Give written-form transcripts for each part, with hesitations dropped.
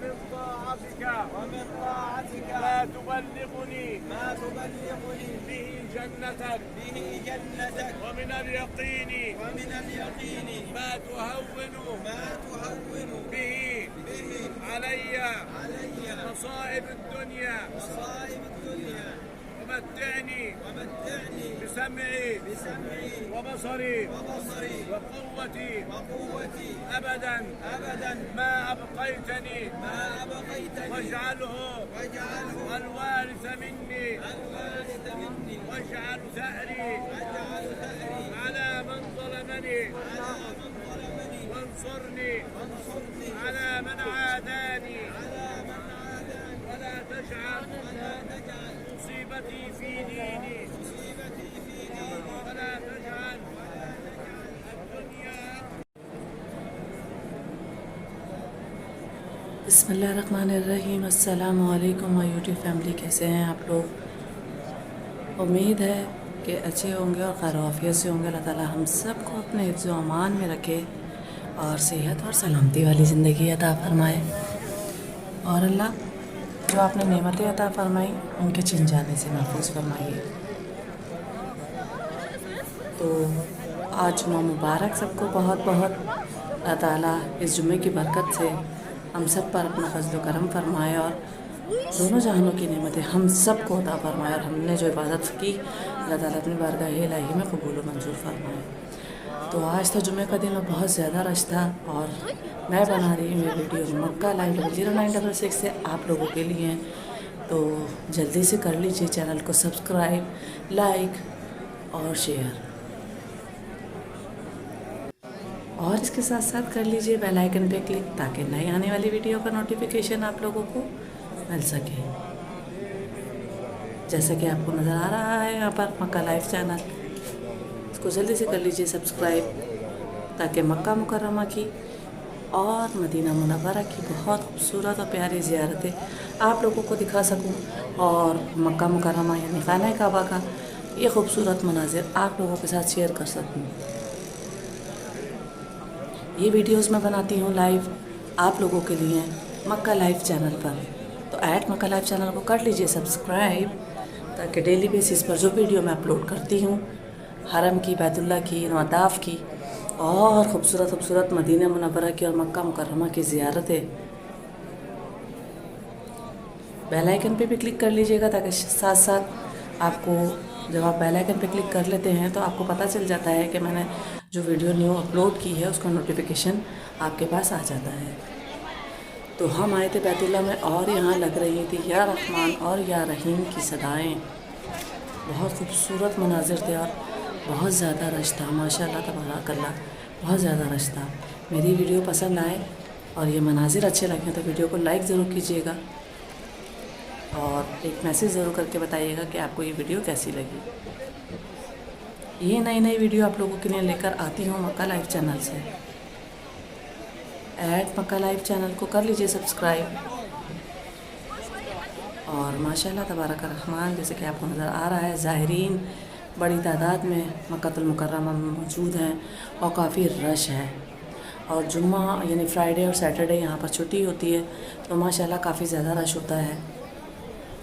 ومن طاعتك ما تبلغني به جنتك ومن اليقين ما تهون به علي مصائب الدنيا ومتعني بسمعي وبصري وقوتي أبدا ما أبقيتني واجعله الوارث مني واجعل ثأري على من ظلمني وانصرني على من عاداني ولا تجعل مصيبتي في ديني ولا تجعل الدنيا. बिस्मिल्लाहिर्रहमानिर्रहीम। अस्सलामु अलैकुम माय यूट्यूब फैमिली, कैसे हैं आप लोग? उम्मीद है कि अच्छे होंगे और खैरियत से होंगे। अल्लाह ताला हम सब को अपने हिफ्ज़ व अमान में रखे और सेहत और सलामती वाली ज़िंदगी अता फ़रमाए। और अल्लाह जो आपने नेमतें अता फ़रमाई उनके छिन जाने से महफूज फरमाइए। तो आज जुम्मा मुबारक सबको बहुत बहुत। अल्लाह ताला इस जुम्मे की बरकत से हम सब पर अपना फजल व करम फरमाए और दोनों जहानों की नेमतें हम सब को अता फरमाए। और हमने जो इबादत की अल्लाह ताला अपनी बारगाह इलाही में कबूल व मंजूर फरमाए। तो आज था जुम्मे का दिन और बहुत ज़्यादा रश था और मैं बना रही हूँ ये वीडियो मक्का लाइव 0966 से आप लोगों के लिए। तो जल्दी से कर लीजिए चैनल को सब्सक्राइब, लाइक और शेयर, और इसके साथ साथ कर लीजिए बेल आइकन पे क्लिक ताकि नई आने वाली वीडियो का नोटिफिकेशन आप लोगों को मिल सके। जैसा कि आपको नज़र आ रहा है यहाँ पर मक्का लाइव चैनल, इसको जल्दी से कर लीजिए सब्सक्राइब ताकि मक्का मुकर्रमा की और मदीना मुनव्वरा की बहुत खूबसूरत और प्यारी ज़ियारतें आप लोगों को दिखा सकूं और मक्का मुकर्रमा यानी खाना काबा का ये खूबसूरत मनाजिर आप लोगों के साथ शेयर कर सकूं। ये वीडियोस मैं बनाती हूँ लाइव आप लोगों के लिए मक्का लाइव चैनल पर। तो मक्का लाइव चैनल को कर लीजिए सब्सक्राइब ताकि डेली बेसिस पर जो वीडियो मैं अपलोड करती हूँ हरम की, बैतुल्ला की, मताफ की और खूबसूरत मदीना मुनव्वरा की और मक्का मुकर्रमा की ज़ियारतें, बेल आइकन पे भी क्लिक कर लीजिएगा ताकि साथ साथ आपको जब आप बेल आइकन पे क्लिक कर लेते हैं तो आपको पता चल जाता है कि मैंने जो वीडियो न्यू अपलोड की है उसका नोटिफिकेशन आपके पास आ जाता है। तो हम आए थे बैतुल्ला में और यहाँ लग रही थी या रहमान और या रहीम की सदाएं। बहुत खूबसूरत मनाजिर थे और बहुत ज़्यादा रश था, माशाल्लाह तबारकल्लाह, बहुत ज़्यादा रश था। मेरी वीडियो पसंद आए और ये मनाजिर अच्छे लगे तो वीडियो को लाइक ज़रूर कीजिएगा और एक मैसेज ज़रूर करके बताइएगा कि आपको ये वीडियो कैसी लगी। ये नई वीडियो आप लोगों के लिए लेकर आती हूँ मक्का लाइव चैनल से। मक्का लाइव चैनल को कर लीजिए सब्सक्राइब और माशाल्लाह तबारक रहमान, जैसे कि आपको नज़र आ रहा है ज़ाहिरीन बड़ी तादाद में मक्कातुल मुकर्रमा में मौजूद हैं और काफ़ी रश है। और जुम्मा यानी फ्राइडे और सैटरडे यहाँ पर छुट्टी होती है तो माशाल्लाह काफ़ी ज़्यादा रश होता है।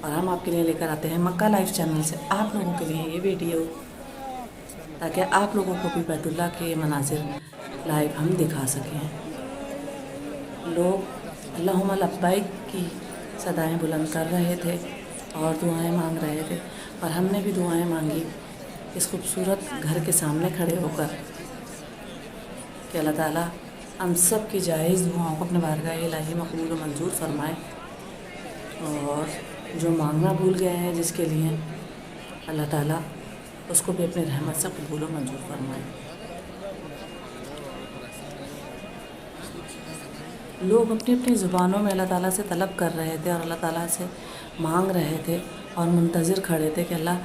और हम आपके लिए लेकर आते हैं मक्का लाइव चैनल से आप लोगों के लिए ये वीडियो ताकि आप लोगों को भी बैतुल्ला के मनाजिर लाइव हम दिखा सकें। लोग अल्लाहुम्मा लब्बैक की सदाएं बुलंद कर रहे थे और दुआएं मांग रहे थे और हमने भी दुआएं मांगी इस खूबसूरत घर के सामने खड़े होकर कि अल्लाह ताला हम सब की जायज़ दुआओं को अपने बारगाह इलाही में कबूल व मंजूर फरमाए और जो मांगना भूल गए हैं जिसके लिए अल्लाह ताला उसको भी अपनी रहमत से कबूल व मंजूर फरमाए। लोग अपनी अपनी ज़ुबानों में अल्लाह ताला से तलब कर रहे थे और अल्लाह ताला से मांग रहे थे और मुंतज़िर खड़े थे कि अल्लाह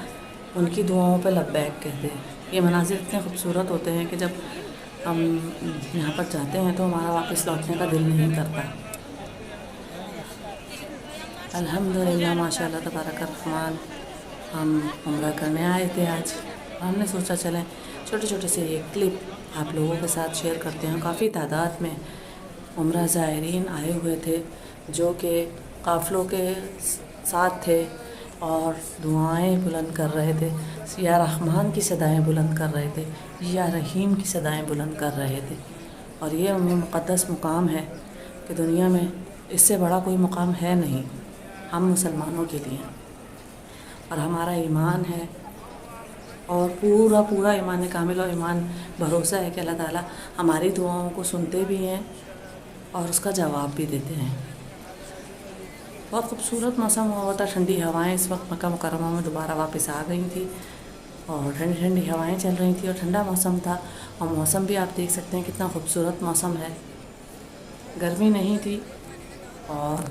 उनकी दुआओं पे लब्बैक कहते। ये मनाजिर इतने खूबसूरत होते हैं कि जब हम यहाँ पर जाते हैं तो हमारा वापस लौटने का दिल नहीं करता। अल्हम्दुलिल्लाह माशाल्लाह तबारक रहमान, हम उम्रा करने आए थे आज। हमने सोचा चलें छोटे छोटे से ये क्लिप आप लोगों के साथ शेयर करते हैं। काफ़ी तादाद में عمرہ زائرین آئے ہوئے تھے جو کہ قافلوں کے ساتھ تھے اور دعائیں بلند کر رہے تھے، یا رحمان کی صدائیں بلند کر رہے تھے، یا رحیم کی صدائیں بلند کر رہے تھے۔ اور یہ مقدس مقام ہے کہ دنیا میں اس سے بڑا کوئی مقام ہے نہیں ہم مسلمانوں کے لیے، اور ہمارا ایمان ہے اور پورا ایمان کامل اور ایمان بھروسہ ہے کہ اللہ تعالیٰ ہماری دعاؤں کو سنتے بھی ہیں اور اس کا جواب بھی دیتے ہیں۔ بہت خوبصورت موسم ہوا تھا، ٹھنڈی ہوائیں اس وقت مکہ مکرمہ میں دوبارہ واپس آ گئی تھی اور ٹھنڈی ٹھنڈی ہوائیں چل رہی تھیں اور ٹھنڈا موسم تھا، اور موسم بھی آپ دیکھ سکتے ہیں کتنا خوبصورت موسم ہے، گرمی نہیں تھی، اور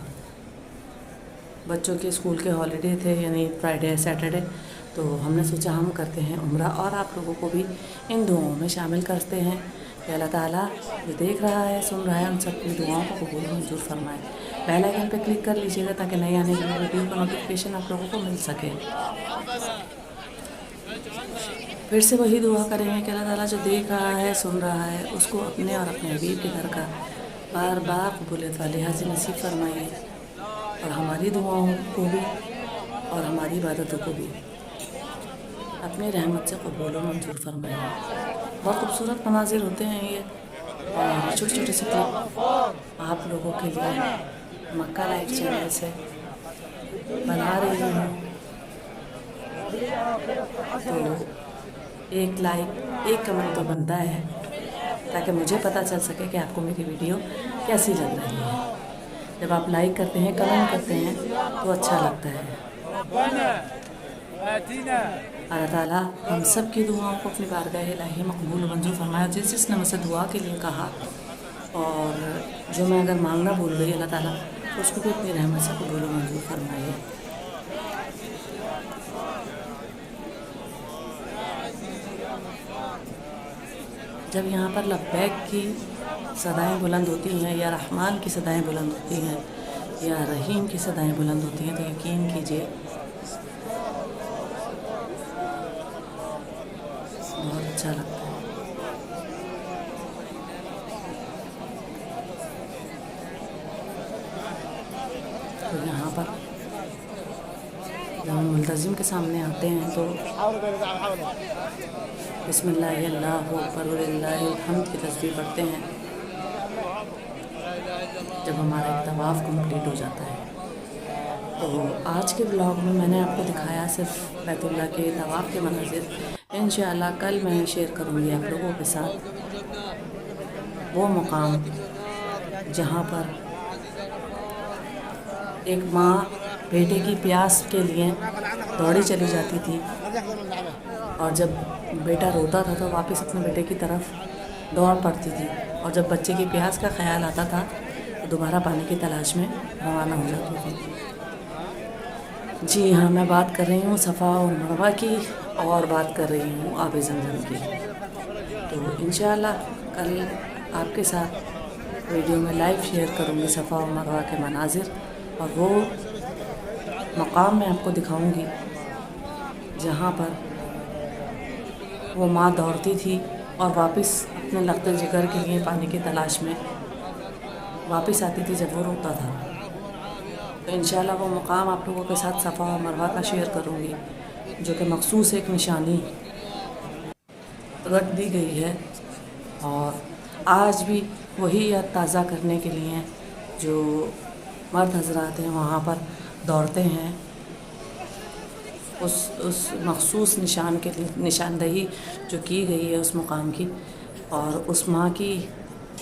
بچوں کے اسکول کے ہالیڈے تھے یعنی فرائیڈے سیٹرڈے، تو ہم نے سوچا ہم کرتے ہیں عمرہ اور آپ لوگوں کو بھی ان دعاؤں میں شامل کرتے ہیں کہ اللہ تعالیٰ جو دیکھ رہا ہے سن رہا ہے ان سب کی دعاؤں کو قبول منظور فرمائے۔ بیل آئیکن پہ کلک کر لیجیے گا تاکہ نئی آنے والی ویڈیو کا نوٹیفیکیشن آپ لوگوں کو مل سکے۔ پھر سے وہی دعا کریں گے کہ اللہ تعالیٰ جو دیکھ رہا ہے سن رہا ہے اس کو اپنے اور اپنے حبیب کے گھر کا بار بار قبولیت والی حاضر نصیب فرمائیے، اور ہماری دعاؤں کو بھی اور ہماری عبادتوں کو بھی اپنی رحمت سے قبول و منظور فرمائے۔ بہت خوبصورت مناظر ہوتے ہیں یہ، اور چھوٹے چھوٹے سے کلپ آپ لوگوں کے لیے مکہ لائف چینل سے بنا رہی ہوں، تو ایک لائک ایک کمنٹ تو بنتا ہے تاکہ مجھے پتہ چل سکے کہ آپ کو میری ویڈیو کیسی لگ رہی ہے۔ جب آپ لائک کرتے ہیں کمنٹ کرتے ہیں تو اچھا لگتا ہے۔ اللہ تعالیٰ ہم سب کی دعاؤں کو اپنی بارگاہ الہی مقبول و منظور فرمایا۔ جس نے مجھ سے دعا کے لیے کہا اور جو میں اگر مانگنا بھول گئی اللہ تعالیٰ اس کو بھی اپنی رحمت سے قبول و منظور فرمائیے۔ جب یہاں پر لبیک کی صدائیں بلند ہوتی ہیں یا رحمان کی صدائیں بلند ہوتی ہیں یا رحیم کی صدائیں بلند ہوتی ہیں تو یقین کیجیے بہت اچھا لگتا ہے۔ تو یہاں پر جب ہم ملتزم کے سامنے آتے ہیں تو بسم اللہ اللہ اکبر وللہ الحمد کی تسبیح پڑھتے ہیں جب ہمارا ایک طواف کمپلیٹ ہو جاتا ہے۔ تو آج کے بلاگ میں میں نے آپ کو دکھایا صرف بیت اللہ کے طواف کے مناظر، انشاءاللہ کل میں شیئر کروں گی آپ لوگوں کے ساتھ وہ مقام جہاں پر ایک ماں بیٹے کی پیاس کے لیے دوڑی چلی جاتی تھی، اور جب بیٹا روتا تھا تو واپس اپنے بیٹے کی طرف دوڑ پڑتی تھی، اور جب بچے کی پیاس کا خیال آتا تھا تو دوبارہ پانی کی تلاش میں روانہ ہو جاتی تھی۔ جی ہاں، میں بات کر رہی ہوں صفا اور مروہ کی، اور بات کر رہی ہوں آب زمزم کی۔ تو انشاءاللہ کل آپ کے ساتھ ویڈیو میں لائیو شیئر کروں گی صفا اور مروہ کے مناظر، اور وہ مقام میں آپ کو دکھاؤں گی جہاں پر وہ ماں دوڑتی تھی اور واپس اپنے لخت جگر کے لیے پانی کی تلاش میں واپس آتی تھی جب وہ روتا تھا۔ تو انشاءاللہ وہ مقام آپ لوگوں کے ساتھ صفا اور مروہ کا شیئر کروں گی، جو کہ مخصوص ایک نشانی رکھ دی گئی ہے، اور آج بھی وہی یاد تازہ کرنے کے لیے جو مرد حضرات ہیں وہاں پر دوڑتے ہیں اس مخصوص نشان کے لیے، نشاندہی جو کی گئی ہے اس مقام کی، اور اس ماں کی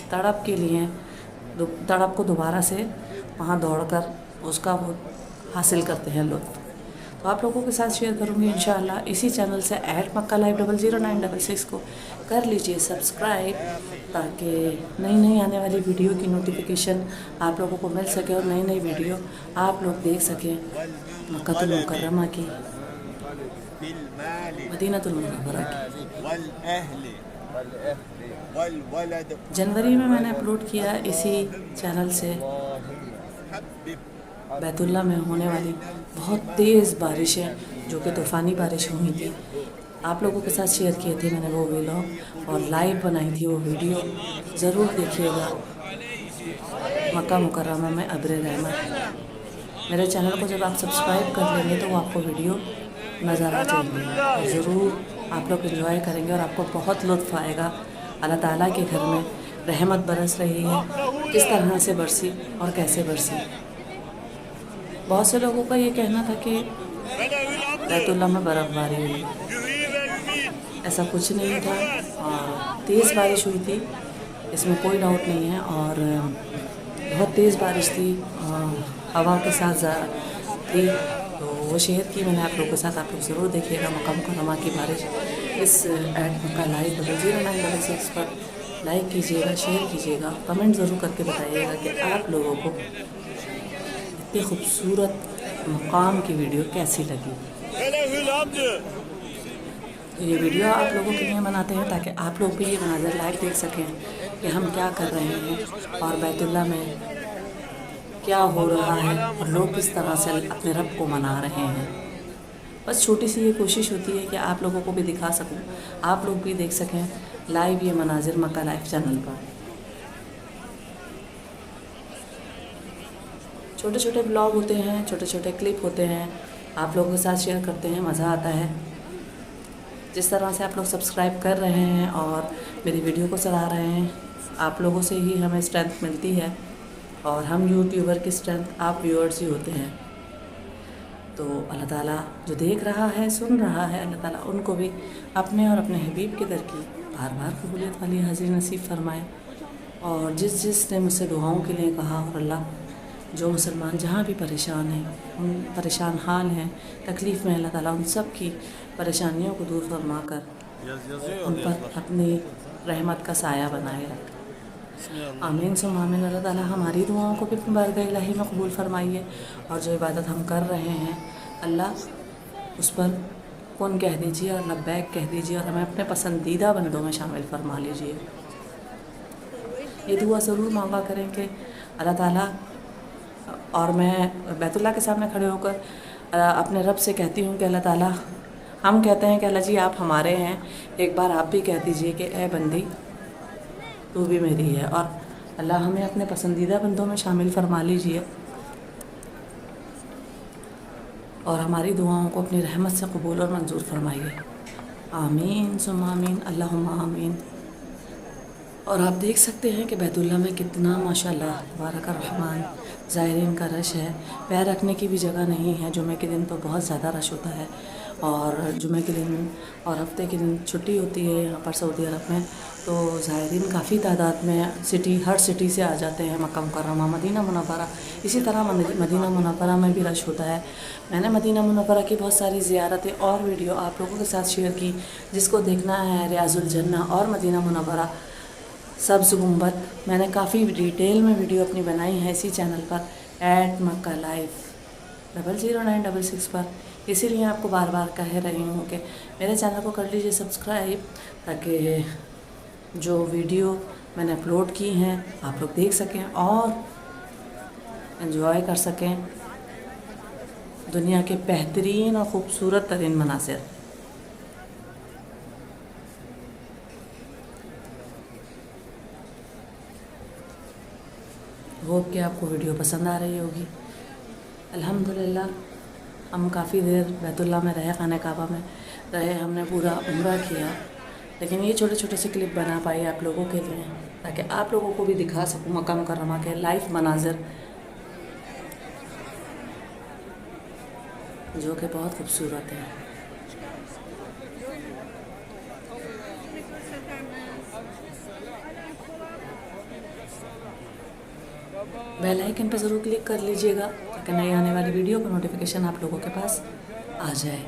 تڑپ کے لیے، تڑپ کو دوبارہ سے وہاں دوڑ کر اس کا وہ حاصل کرتے ہیں لطف۔ تو آپ لوگوں کے ساتھ شیئر کروں گی انشاءاللہ اسی چینل سے @مکہ لائف 00966 کو کر لیجئے سبسکرائب، تاکہ نئی آنے والی ویڈیو کی نوٹیفیکیشن آپ لوگوں کو مل سکے اور نئی ویڈیو آپ لوگ دیکھ سکیں مکہ المکرمہ کی، مدینہ المنورہ کی۔ جنوری میں نے اپلوڈ کیا اسی چینل سے بیت اللہ میں ہونے والی بہت تیز بارشیں، جو کہ طوفانی بارش ہوئی تھی، آپ لوگوں کے ساتھ شیئر کیے تھے میں نے وہ ویلاگ، اور لائیو بنائی تھی وہ ویڈیو، ضرور دیکھیے گا۔ मक्का मुकर्रमा में अब्र रहमत। मेरे चैनल को जब आप सब्सक्राइब कर लेंगे तो वो आपको वीडियो नज़र आ जाएगी और ज़रूर आप लोग एंजॉय करेंगे और आपको बहुत लुत्फ़ आएगा। अल्लाह ताला के घर में रहमत बरस रही है, किस तरह से बरसी और कैसे बरसी। बहुत से लोगों का ये कहना था कि बैतुल्लाह में बर्फ़बारी हुई, ऐसा कुछ नहीं था। और तेज़ बारिश हुई थी, इसमें कोई डाउट नहीं है। और बहुत तेज़ बारिश थी, हवा के साथ थी, तो वो शेयर की मैंने आप लोगों के साथ। आप लोग ज़रूर देखिएगा मक्का मुकर्रमा की बारिश इस @मक्का लाइव 00966 पर लाइक कीजिएगा, शेयर कीजिएगा, कमेंट ज़रूर करके बताइएगा कि आप लोगों को इतनी खूबसूरत मकाम की वीडियो कैसी लगी। ये वीडियो आप लोगों के लिए बनाते हैं ताकि आप लोग भी ये मनाज़र लाइव देख सकें कि हम क्या कर रहे हैं और बैतुल्लाह में क्या हो रहा है और लोग किस तरह से अपने रब को मना रहे हैं। बस छोटी सी ये कोशिश होती है कि आप लोगों को भी दिखा सकूं, आप लोग भी देख सकें लाइव ये मनाज़िर मक्का लाइव चैनल पर। छोटे छोटे ब्लॉग होते हैं, छोटे छोटे क्लिप होते हैं, आप लोगों के साथ शेयर करते हैं, मज़ा आता है। जिस तरह से आप लोग सब्सक्राइब कर रहे हैं और मेरी वीडियो को सराह रहे हैं, आप लोगों से ही हमें स्ट्रेंथ मिलती है और हम यूट्यूबर की स्ट्रेंथ आप व्यूअर्स ही होते हैं। तो अल्लाह ताला जो देख रहा है, सुन रहा है, अल्लाह ताला उनको भी अपने और अपने हबीब के दर की बार बार कबूलियत वाली हाजिरी नसीब फरमाए। और जिसने मुझसे दुआओं के लिए कहा, और अल्लाह जो मुसलमान जहाँ भी परेशान हैं, उन परेशान हाल हैं, तकलीफ़ में, अल्लाह ताला उन सब की परेशानियों को दूर फरमा कर उन पर अपनी रहमत का साया बनाए। आमीन सुम आमीन। अल्लाह ताला हमारी दुआओं को भी अपनी बारगाह इलाही में कबूल फरमाइए और जो इबादत हम कर रहे हैं अल्लाह उस पर कौन कह दीजिए और लब्बैक कह दीजिए और हमें अपने पसंदीदा बंदों में शामिल फरमा लीजिए। ये दुआ ज़रूर मांगा करें कि अल्लाह ताला, और मैं बैतुल्लाह के सामने खड़े होकर अपने रब से कहती हूँ कि अल्लाह ताला, हम कहते हैं कि अल्लाह जी आप हमारे हैं, एक बार आप भी कह दीजिए कि ए बंदी तू भी मेरी है। और अल्लाह हमें अपने पसंदीदा बंदों में शामिल फरमा लीजिए और हमारी दुआओं को अपनी रहमत से कबूल और मंजूर फरमाइए। आमीन सुम आमीन, अल्लाहुम्मा आमीन। और आप देख सकते हैं कि बैतुल्लाह में कितना माशाअल्लाह तबारक रहमान ज़ायरीन का रश है। पैर रखने की भी जगह नहीं है। जुमे के दिन तो बहुत ज़्यादा रश होता है और जुमे के दिन और हफ्ते के दिन छुट्टी होती है यहाँ पर सऊदी अरब में, तो ज़ायरीन काफ़ी तादाद में हर सिटी से आ जाते हैं मक्का मुकर्रमा, मदीना मुनव्वरा। इसी तरह मदीना मुनव्वरा में भी रश होता है। मैंने मदीना मुनव्वरा की बहुत सारी ज़ियारतें और वीडियो आप लोगों के साथ शेयर की। जिसको देखना है रियाजुल जन्ना और मदीना मुनव्वरा, सब्ज़ गुंबद, मैंने काफ़ी डिटेल में वीडियो अपनी बनाई है इसी चैनल पर @मक्का लाइव 00966 पर। इसीलिए आपको बार बार कह रही हूँ कि मेरे चैनल को कर लीजिए सब्सक्राइब ताकि जो वीडियो मैंने अपलोड की हैं आप लोग देख सकें और एंजॉय कर सकें दुनिया के बेहतरीन और ख़ूबसूरत तरीन मनाज़िर। होप कि आपको वीडियो पसंद आ रही होगी। अल्हम्दुलिल्लाह हम काफ़ी देर बैतुल्लाह में रहे, खाने काबा में रहे, हमने पूरा उम्रा किया, लेकिन ये छोटे छोटे से क्लिप बना पाई आप लोगों के लिए ताकि आप लोगों को भी दिखा सकूँ मक्का मुकर्रमा के लाइव मनाज़िर जो कि बहुत खूबसूरत है। बेल आइकन पर ज़रूर क्लिक कर लीजिएगा ताकि नई आने वाली वीडियो का नोटिफिकेशन आप लोगों के पास आ जाए।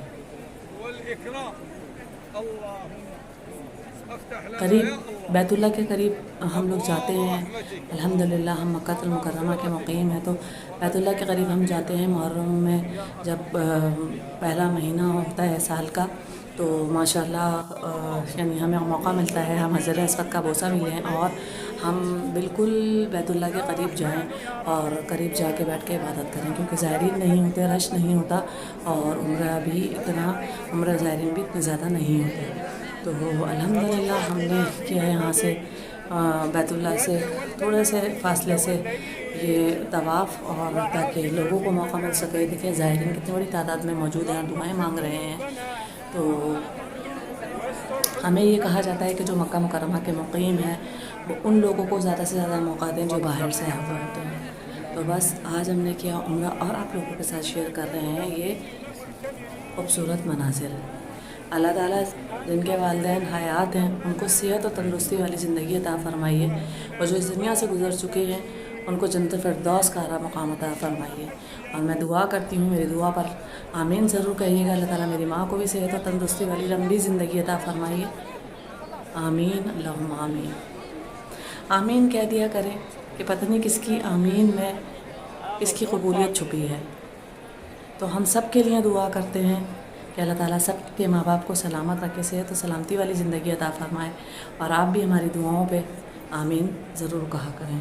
करीब बैतुल्लाह के करीब हम लोग जाते हैं। अल्हम्दुलिल्लाह हम मक्कातुल मुकर्रमा के मुक़ीम हैं, तो बैतुल्लाह के करीब हम जाते हैं मुहर्रम में, जब पहला महीना होता है साल का, तो माशाअल्लाह यानी हमें मौका मिलता है हम हज़र अस्वद का बोसा भी लें और हम बिल्कुल बैतुल्लाह के करीब जाएं और करीब जाके बैठ के इबादत करें, क्योंकि ज़ायरीन नहीं होते, रश नहीं होता और उम्रा ज़ायरीन भी इतने ज़्यादा नहीं होते। तो अल्हम्दुलिल्लाह हमने किया यहाँ से बैतुल्लाह से थोड़े से फासले से یہ طواف، اور تاکہ لوگوں کو موقع مل سکے. دیکھیں زائرین کتنی بڑی تعداد میں موجود ہیں اور دعائیں مانگ رہے ہیں. تو ہمیں یہ کہا جاتا ہے کہ جو مکہ مکرمہ کے مقیم ہیں وہ ان لوگوں کو زیادہ سے زیادہ موقع دیں جو باہر سے آئے ہوئے ہوتے ہیں. تو بس آج ہم نے کیا عمرہ، اور آپ لوگوں کے ساتھ شیئر کر رہے ہیں یہ خوبصورت مناظر. اللہ تعالیٰ جن کے والدین حیات ہیں ان کو صحت و تندرستی والی زندگی عطا فرمائیے، اور جو اس دنیا سے گزر چکے ہیں ان کو جنت فردوس کا اعلیٰ مقام عطا فرمائیے. اور میں دعا کرتی ہوں، میری دعا پر آمین ضرور کہیے گا. اللہ تعالیٰ میری ماں کو بھی صحت و تندرستی والی لمبی زندگی عطا فرمائیے. آمین، اللہم آمین. آمین کہہ دیا کریں کہ پتہ نہیں کس کی آمین میں کس کی قبولیت چھپی ہے. تو ہم سب کے لیے دعا کرتے ہیں کہ اللہ تعالیٰ سب کے ماں باپ کو سلامت رکھے، صحت و سلامتی والی زندگی عطا فرمائے. اور آپ بھی ہماری دعاؤں پہ آمین ضرور کہا کریں.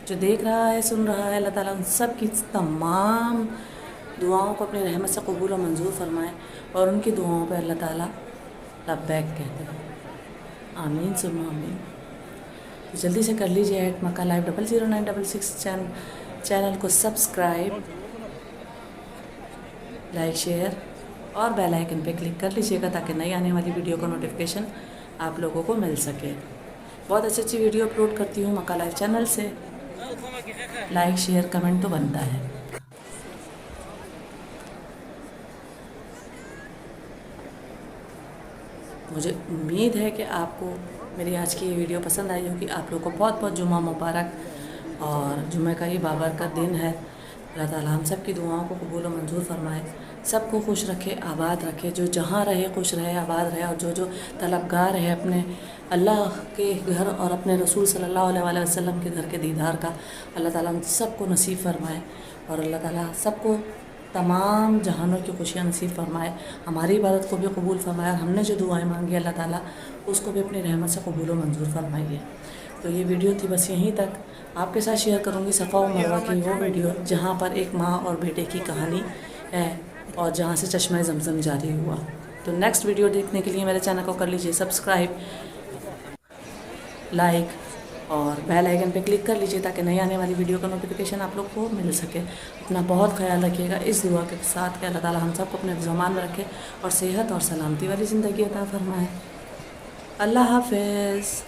جو دیکھ رہا ہے، سن رہا ہے، اللہ تعالیٰ ان سب کی تمام دعاؤں کو اپنی رحمت سے قبول و منظور فرمائے، اور ان کی دعاؤں پہ اللہ تعالیٰ لبیک کہتے ہیں. آمین ثم آمین. تو جلدی سے کر لیجیے ایٹ مکہ لائیو 00966 چینل کو سبسکرائب، لائک، شیئر اور بیل آئیکن پہ کلک کر لیجیے گا تاکہ نئی آنے والی ویڈیو کا نوٹیفیکیشن آپ لوگوں کو مل سکے. بہت اچھی اچھی ویڈیو اپلوڈ کرتی ہوں مکہ لائیو چینل سے. لائک، شیئر، کمنٹ تو بنتا ہے. مجھے امید ہے کہ آپ کو میری آج کی یہ ویڈیو پسند آئی ہوگی. آپ لوگوں کو بہت بہت جمعہ مبارک، اور جمعہ کا یہ بابرکت دن ہے. اللہ تعالیٰ ہم سب کی دعاؤں کو قبول و منظور فرمائے، سب کو خوش رکھے، آباد رکھے. جو جہاں رہے خوش رہے، آباد رہے، اور جو طلبگار ہے اپنے اللہ کے گھر اور اپنے رسول صلی اللہ علیہ وآلہ وسلم کے گھر کے دیدار کا، اللہ تعالیٰ ہم سب کو نصیب فرمائے. اور اللہ تعالیٰ سب کو تمام جہانوں کی خوشیاں نصیب فرمائے. ہماری عبادت کو بھی قبول فرمائے، اور ہم نے جو دعائیں مانگی اللہ تعالیٰ اس کو بھی اپنی رحمت سے قبول و منظور فرمائیے. تو یہ ویڈیو تھی بس یہیں تک. آپ کے ساتھ شیئر کروں گی صفا و مروہ کی وہ ویڈیو جہاں پر ایک ماں اور بیٹے کی کہانی ہے، اور جہاں سے چشمہ زمزم جاری ہوا. تو نیکسٹ ویڈیو دیکھنے کے لیے میرے چینل کو کر لیجیے سبسکرائب، لائک اور بیل آئیکن پہ کلک کر لیجیے تاکہ نئی آنے والی ویڈیو کا نوٹیفیکیشن آپ لوگ کو مل سکے. اپنا بہت خیال رکھیے گا اس دعا کے ساتھ کہ اللہ تعالیٰ ہم سب کو اپنے زمان میں رکھے اور صحت اور سلامتی والی زندگی عطا فرمائے. اللہ حافظ.